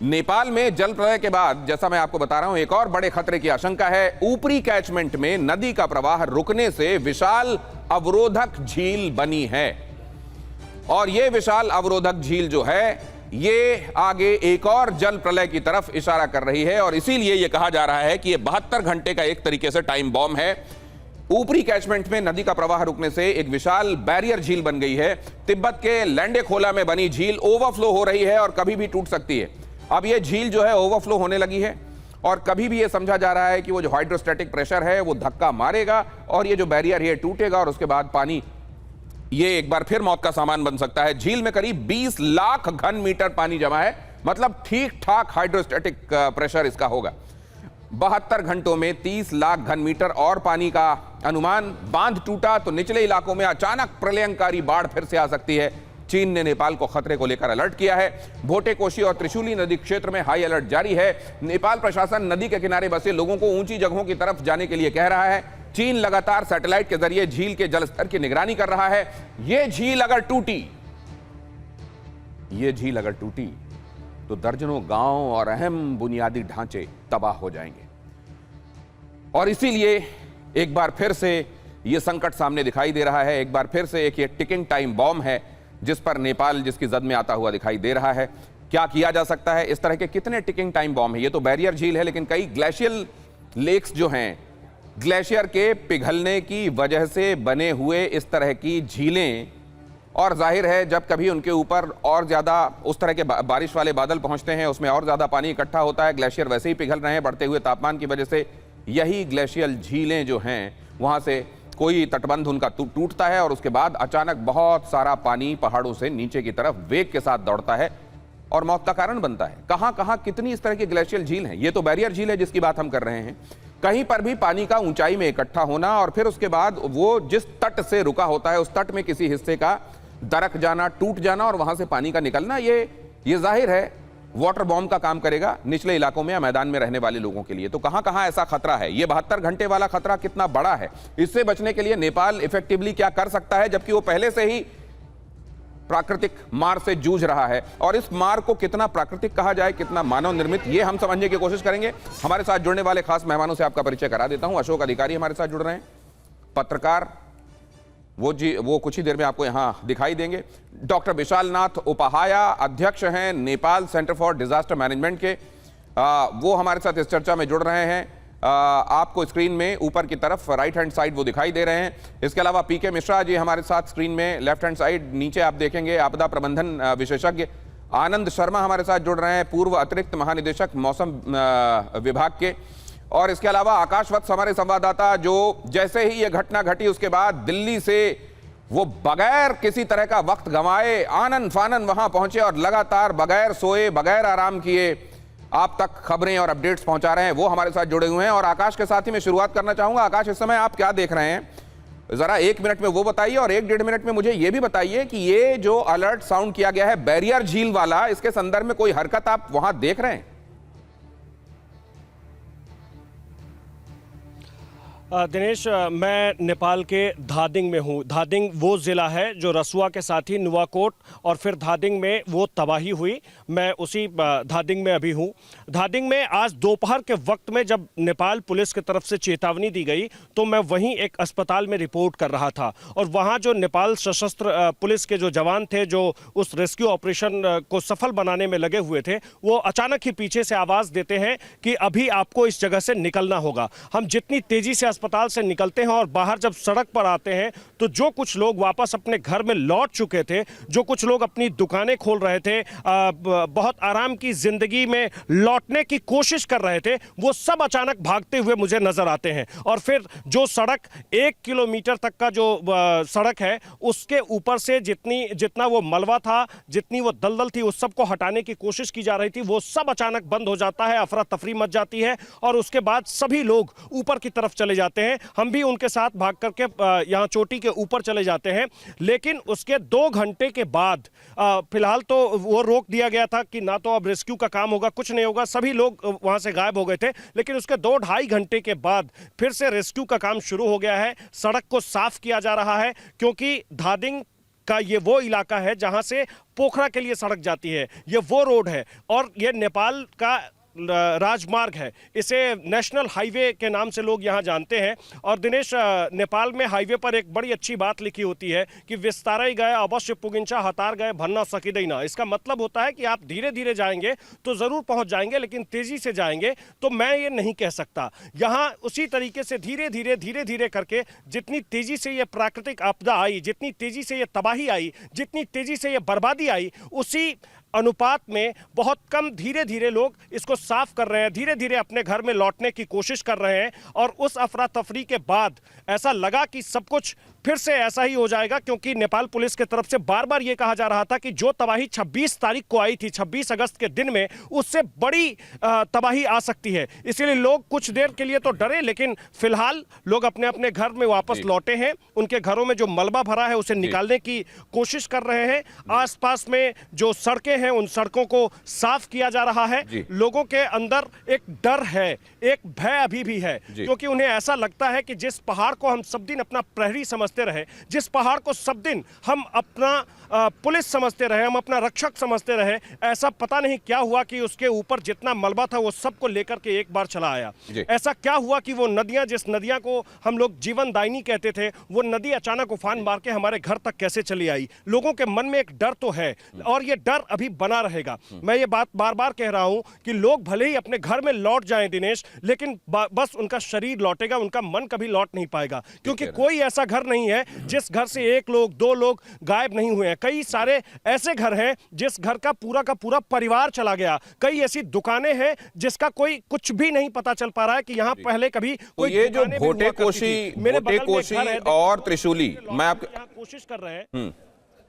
नेपाल में जल प्रलय के बाद जैसा मैं आपको बता रहा हूं एक और बड़े खतरे की आशंका है। ऊपरी कैचमेंट में नदी का प्रवाह रुकने से विशाल अवरोधक झील बनी है और यह विशाल अवरोधक झील जो है ये आगे एक और जल प्रलय की तरफ इशारा कर रही है और इसीलिए यह कहा जा रहा है कि यह 72 घंटे का एक तरीके से टाइम बॉम्ब है। ऊपरी कैचमेंट में नदी का प्रवाह रुकने से एक विशाल बैरियर झील बन गई है। तिब्बत के लैंडेखोला में बनी झील ओवरफ्लो हो रही है और कभी भी टूट सकती है। अब यह झील जो है ओवरफ्लो होने लगी है और कभी भी यह समझा जा रहा है कि वो जो हाइड्रोस्टैटिक प्रेशर है वो धक्का मारेगा और ये जो बैरियर है टूटेगा और उसके बाद पानी ये एक बार फिर मौत का सामान बन सकता है। झील में करीब 20 लाख घन मीटर पानी जमा है, मतलब ठीक ठाक हाइड्रोस्टैटिक प्रेशर इसका होगा। 72 घंटों में 30 लाख घन मीटर और पानी का अनुमान। बांध टूटा तो निचले इलाकों में अचानक प्रलयंकारी बाढ़ फिर से आ सकती है। चीन ने नेपाल को खतरे को लेकर अलर्ट किया है। भोटे, कोशी और त्रिशूली नदी क्षेत्र में हाई अलर्ट जारी है। नेपाल प्रशासन नदी के किनारे बसे लोगों को ऊंची जगहों की तरफ जाने के लिए कह रहा है। चीन लगातार सैटेलाइट के जरिए झील के जलस्तर की निगरानी कर रहा है। यह झील अगर टूटी तो दर्जनों गांव और अहम बुनियादी ढांचे तबाह हो जाएंगे और इसीलिए एक बार फिर से यह संकट सामने दिखाई दे रहा है। एक बार फिर से एक ये टिकिंग टाइम बॉम्ब है जिस पर नेपाल जिसकी जद में आता हुआ दिखाई दे रहा है। क्या किया जा सकता है? इस तरह के कितने टिकिंग टाइम बॉम्ब है? ये तो बैरियर झील है, लेकिन कई ग्लेशियल लेक्स जो हैं, ग्लेशियर के पिघलने की वजह से बने हुए इस तरह की झीलें, और जाहिर है जब कभी उनके ऊपर और ज़्यादा उस तरह के बारिश वाले बादल पहुंचते हैं, उसमें और ज़्यादा पानी इकट्ठा होता है। ग्लेशियर वैसे ही पिघल रहे हैं बढ़ते हुए तापमान की वजह से। यही ग्लेशियल झीलें जो हैं वहाँ से कोई तटबंध उनका टूटता है और उसके बाद अचानक बहुत सारा पानी पहाड़ों से नीचे की तरफ वेग के साथ दौड़ता है और मौत का कारण बनता है। कहां कहां कितनी इस तरह की ग्लेशियल झील हैं? ये तो बैरियर झील है जिसकी बात हम कर रहे हैं। कहीं पर भी पानी का ऊंचाई में इकट्ठा होना और फिर उसके बाद वो जिस तट से रुका होता है उस तट में किसी हिस्से का दरक जाना, टूट जाना और वहां से पानी का निकलना, ये जाहिर है वाटर बॉम्ब का काम करेगा निचले इलाकों में या मैदान में रहने वाले लोगों के लिए। तो कहां कहां ऐसा खतरा है? ये 72 घंटे वाला खतरा कितना बड़ा है? इससे बचने के लिए नेपाल इफेक्टिवली क्या कर सकता है, जबकि वो पहले से ही प्राकृतिक मार से जूझ रहा है? और इस मार को कितना प्राकृतिक कहा जाए, कितना मानव निर्मित, ये हम समझने की कोशिश करेंगे। हमारे साथ जुड़ने वाले खास मेहमानों से आपका परिचय करा देता हूं। अशोक अधिकारी हमारे साथ जुड़ रहे हैं, पत्रकार, वो कुछ ही देर में आपको यहां दिखाई देंगे। डॉक्टर विशाल नाथ उपाहाया अध्यक्ष हैं Nepal centre for disaster management के, वो हमारे साथ इस चर्चा में जुड़ रहे हैं। आपको स्क्रीन में ऊपर की तरफ राइट हैंड साइड वो दिखाई दे रहे हैं। इसके अलावा पीके मिश्रा जी हमारे साथ स्क्रीन में लेफ्ट हैंड साइड नीचे आप देखेंगे, आपदा प्रबंधन विशेषज्ञ। आनंद शर्मा हमारे साथ जुड़ रहे हैं, पूर्व अतिरिक्त महानिदेशक मौसम विभाग के। और इसके अलावा आकाश वत्स हमारे संवाददाता, जो जैसे ही यह घटना घटी उसके बाद दिल्ली से वो बगैर किसी तरह का वक्त गंवाए आनन फानन वहां पहुंचे और लगातार बगैर सोए बगैर आराम किए आप तक खबरें और अपडेट्स पहुंचा रहे हैं, वो हमारे साथ जुड़े हुए हैं। और आकाश के साथ ही मैं शुरुआत करना चाहूंगा। आकाश, इस समय आप क्या देख रहे हैं, जरा 1 मिनट में वो बताइए और 1-1.5 मिनट में मुझे ये भी बताइए कि ये जो अलर्ट साउंड किया गया है बैरियर झील वाला, इसके संदर्भ में कोई हरकत आप वहां देख रहे हैं? दिनेश, मैं नेपाल के धादिङ में हूँ। धादिङ वो ज़िला है जो रसुआ के साथ ही नुवाकोट और फिर धादिङ में वो तबाही हुई। मैं उसी धादिङ में अभी हूँ। धादिङ में आज दोपहर के वक्त में जब नेपाल पुलिस की तरफ से चेतावनी दी गई तो मैं वहीं एक अस्पताल में रिपोर्ट कर रहा था और वहाँ जो नेपाल सशस्त्र पुलिस के जो जवान थे जो उस रेस्क्यू ऑपरेशन को सफल बनाने में लगे हुए थे, वो अचानक ही पीछे से आवाज़ देते हैं कि अभी आपको इस जगह से निकलना होगा। हम जितनी तेज़ी से अस्पताल से निकलते हैं और बाहर जब सड़क पर आते हैं तो जो कुछ लोग वापस अपने घर में लौट चुके थे, जो कुछ लोग अपनी दुकानें खोल रहे थे, बहुत आराम की जिंदगी में लौटने की कोशिश कर रहे थे, वो सब अचानक भागते हुए मुझे नजर आते हैं। और फिर जो सड़क 1 किलोमीटर तक का जो सड़क है उसके ऊपर से जितना वो मलबा था, जितनी वो दलदल थी, उस सब को हटाने की कोशिश की जा रही थी, वो सब अचानक बंद हो जाता है, अफरा तफरी मच जाती है और उसके बाद सभी लोग ऊपर की तरफ चले जाते हैं। हम भी उनके साथ भाग करके यहाँ चोटी के ऊपर चले जाते हैं। लेकिन उसके 2 घंटे के बाद फिलहाल तो वो रोक दिया गया था कि ना तो अब रेस्क्यू का काम होगा, कुछ नहीं होगा, सभी लोग वहाँ से गायब हो गए थे। लेकिन उसके 2-2.5 घंटे के बाद फिर से रेस्क्यू का काम शुरू हो गया है। सड़क को साफ किया जा रहा है क्योंकि धादिङ का ये वो इलाका है जहां से पोखरा के लिए सड़क जाती है, ये वो रोड है और ये नेपाल का राजमार्ग है। इसे नेशनल हाईवे के नाम से लोग यहाँ जानते हैं। और दिनेश, नेपाल में हाईवे पर एक बड़ी अच्छी बात लिखी होती है कि विस्तारै गए अवश्य पुगिन्छ, हतार गए भन्न सकिँदैन। इसका मतलब होता है कि आप धीरे धीरे जाएंगे तो जरूर पहुंच जाएंगे, लेकिन तेजी से जाएंगे तो मैं ये नहीं कह सकता। यहाँ उसी तरीके से धीरे धीरे करके जितनी तेजी से ये प्राकृतिक आपदा आई, जितनी तेजी से ये तबाही आई, जितनी तेजी से ये बर्बादी आई, उसी अनुपात में बहुत कम धीरे धीरे लोग इसको साफ कर रहे हैं, धीरे धीरे अपने घर में लौटने की कोशिश कर रहे हैं। और उस अफरा तफरी के बाद ऐसा लगा कि सब कुछ फिर से ऐसा ही हो जाएगा, क्योंकि नेपाल पुलिस की तरफ से बार बार यह कहा जा रहा था कि जो तबाही 26 तारीख को आई थी, 26 अगस्त के दिन में, उससे बड़ी तबाही आ सकती है। इसीलिए लोग कुछ देर के लिए तो डरे, लेकिन फिलहाल लोग अपने अपने घर में वापस लौटे हैं। उनके घरों में जो मलबा भरा है उसे निकालने की कोशिश कर रहे हैं। आसपास में जो सड़कें हैं उन सड़कों को साफ किया जा रहा है। लोगों के अंदर एक डर है, एक भय अभी भी है, क्योंकि उन्हें ऐसा लगता है कि जिस पहाड़ को हम सब दिन अपना प्रहरी समझते रहे, जिस पहाड़ को सब दिन हम अपना पुलिस समझते रहे, हम अपना रक्षक समझते रहे, ऐसा पता नहीं क्या हुआ कि उसके ऊपर जितना मलबा था वो सबको लेकर के एक बार चला आया। ऐसा क्या हुआ कि वो नदियां, जिस नदियां को हम लोग जीवन दायिनी कहते थे, वो नदी अचानक उफान मार के हमारे घर तक कैसे चली आई। लोगों के मन में एक डर तो है और ये डर अभी बना रहेगा। मैं ये बात बार बार कह रहा हूं कि लोग भले ही अपने घर में लौट जाएं दिनेश, लेकिन बस उनका शरीर लौटेगा, उनका मन कभी लौट नहीं पाएगा। क्योंकि कोई ऐसा घर नहीं है जिस घर से एक लोग, दो लोग गायब नहीं हुए हैं। कई सारे ऐसे घर हैं जिस घर का पूरा परिवार चला गया। कई ऐसी दुकानें हैं जिसका कोई कुछ भी नहीं पता चल पा रहा है कि यहाँ पहले कभी कोई। ये जो भोटे कोशी और त्रिशूली, मैं आपको कोशिश कर रहे हैं